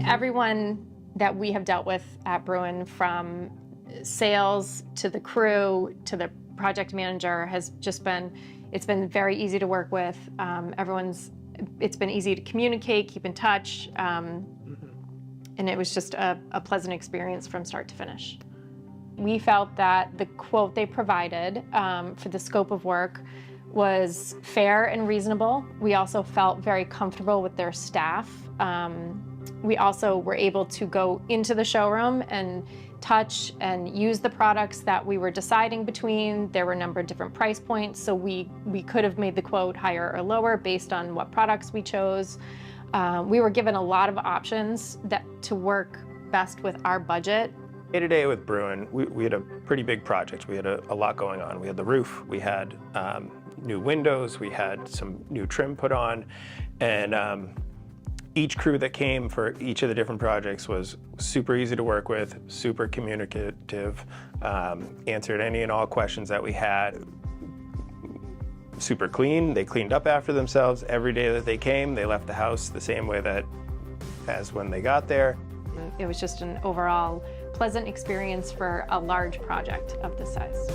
Everyone that we have dealt with at Bruin, from sales to the crew to the project manager, has just been, it's been very easy to work with. It's been easy to communicate, keep in touch, and it was just a pleasant experience from start to finish. We felt that the quote they provided for the scope of work was fair and reasonable. We also felt very comfortable with their staff. We also were able to go into the showroom and touch and use the products that we were deciding between. There were a number of different price points, so we could have made the quote higher or lower based on what products we chose. We were given a lot of options to work best with our budget. Day to day with Bruin, we had a pretty big project. We had a lot going on. We had the roof, we had new windows, we had some new trim put on, and each crew that came for each of the different projects was super easy to work with, super communicative, answered any and all questions that we had. Super clean, they cleaned up after themselves. Every day that they came, they left the house the same way as when they got there. It was just an overall pleasant experience for a large project of this size.